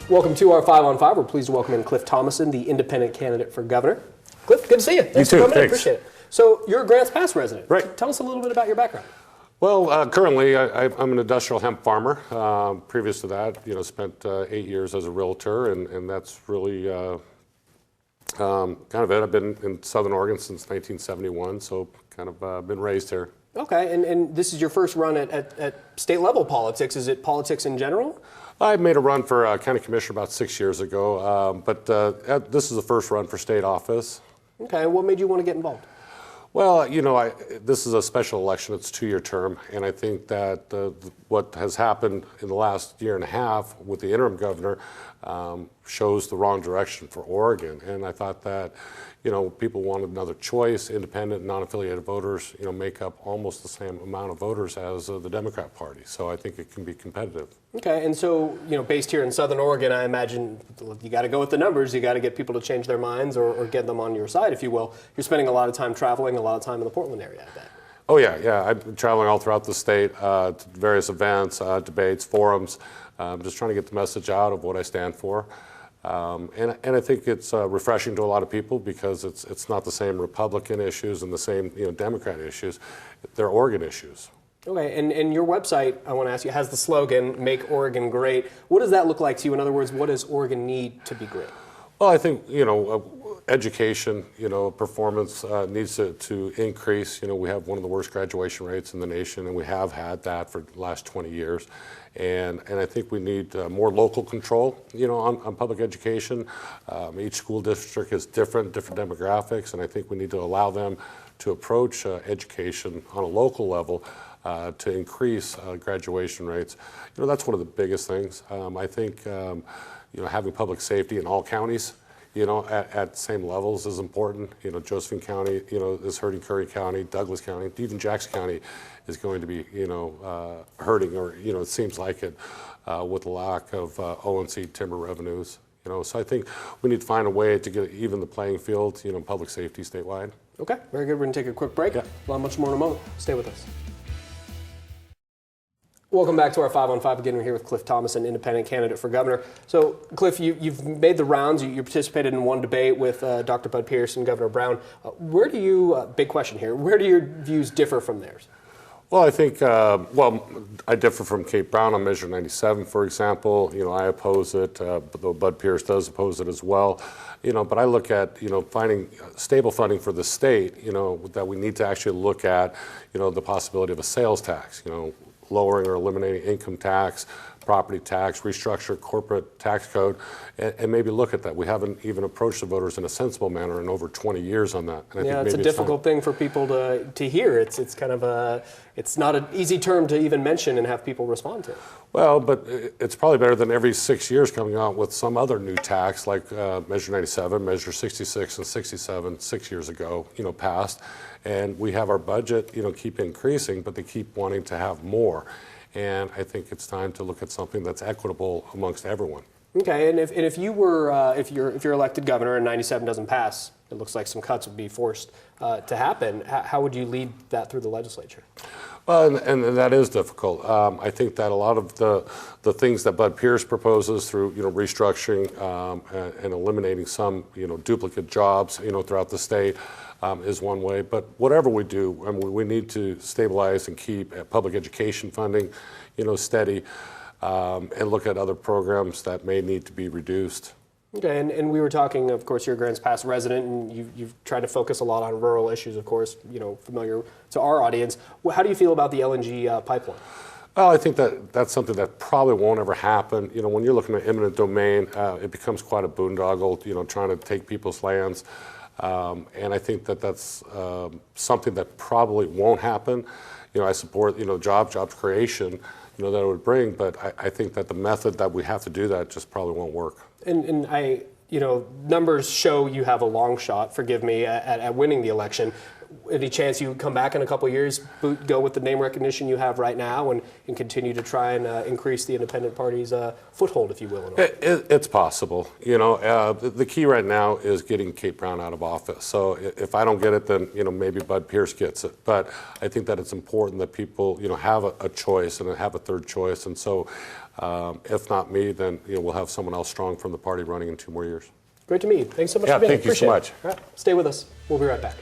Welcome to our 5 on 5. We're pleased to welcome in Cliff Thomason, the independent candidate for governor. Cliff, good to see you. Thanks for coming in. Appreciate it. So you're a Grants Pass resident. Right. Tell us a little bit about your background. Well, currently I'm an industrial hemp farmer. Previous to that, spent 8 years as a realtor, and that's really kind of it. I've been in Southern Oregon since 1971, so kind of been raised here. Okay, and this is your first run at state level politics. Is it politics in general? I made a run for county commissioner about 6 years ago, but this is the first run for state office. Okay, what made you want to get involved? Well, this is a special election. It's a 2-year term, and I think that what has happened in the last year and a half with the interim governor shows the wrong direction for Oregon. And I thought that, people wanted another choice. Independent, non-affiliated voters, make up almost the same amount of voters as the Democrat Party. So I think it can be competitive. Okay, and so, based here in Southern Oregon, I imagine you got to go with the numbers. You got to get people to change their minds or get them on your side, if you will. You're spending a lot of time traveling, a lot of time in the Portland area, I bet. Oh, yeah. I've been traveling all throughout the state to various events, debates, forums, just trying to get the message out of what I stand for. And I think it's refreshing to a lot of people because it's not the same Republican issues and the same Democrat issues. They're Oregon issues. Okay, and your website, I want to ask you, has the slogan, Make Oregon Great. What does that look like to you? In other words, what does Oregon need to be great? Well, I think, education, performance needs to increase. We have one of the worst graduation rates in the nation, and we have had that for the last 20 years. And I think we need more local control, on public education. Each school district is different demographics, and I think we need to allow them to approach education on a local level to increase graduation rates. That's one of the biggest things. I think, having public safety in all counties, at the same levels is important. Josephine County, is hurting. Curry County, Douglas County, even Jackson County is going to be, hurting, or, it seems like it, with the lack of O&C timber revenues. So I think we need to find a way to get even the playing field, public safety statewide. Okay, very good. We're going to take a quick break. Yeah. We'll have much more in a moment. Stay with us. Welcome back to our 5 on 5. Again, we're here with Cliff Thomason, independent candidate for governor. So, Cliff, you've made the rounds. You participated in one debate with Dr. Bud Pierce and Governor Brown. Where do you, big question here, where do your views differ from theirs? Well, I think, I differ from Kate Brown on Measure 97, for example. I oppose it, though Bud Pierce does oppose it as well. But I look at, finding stable funding for the state, that we need to actually look at, the possibility of a sales tax, lowering or eliminating income tax, property tax, restructure corporate tax code, and maybe look at that. We haven't even approached the voters in a sensible manner in over 20 years on that. And I think it's a difficult thing for people to hear. It's kind of it's not an easy term to even mention and have people respond to. Well, but it's probably better than every 6 years coming out with some other new tax like Measure 97, Measure 66, and 67 6 years ago, passed. And we have our budget, keep increasing, but they keep wanting to have more. And I think it's time to look at something that's equitable amongst everyone. Okay, and if you were if you're elected governor and 97 doesn't pass, it looks like some cuts would be forced to happen. How would you lead that through the legislature? Well, and that is difficult. I think that a lot of the things that Bud Pierce proposes through restructuring and eliminating some duplicate jobs throughout the state is one way. But whatever we do, we need to stabilize and keep public education funding steady, and look at other programs that may need to be reduced. Okay, and we were talking, of course, you're a Grants Pass resident, and you've tried to focus a lot on rural issues, of course, familiar to our audience. How do you feel about the LNG pipeline? Well, I think that's something that probably won't ever happen. When you're looking at eminent domain, it becomes quite a boondoggle, trying to take people's lands. And I think that's something that probably won't happen. I support, jobs creation, that it would bring, but I think that the method that we have to do that just probably won't work. And numbers show you have a long shot, forgive me, at winning the election. Any chance you come back in a couple of years, go with the name recognition you have right now, and continue to try and increase the independent party's foothold, if you will? It's possible. You know, the key right now is getting Kate Brown out of office. So if I don't get it, then, you know, maybe Bud Pierce gets it. But I think that it's important that people, you know, have a choice and have a third choice. And so if not me, then, you know, we'll have someone else strong from the party running in 2 more years. Great to meet you. Thanks so much for being here. Thank you so much. All right, stay with us. We'll be right back.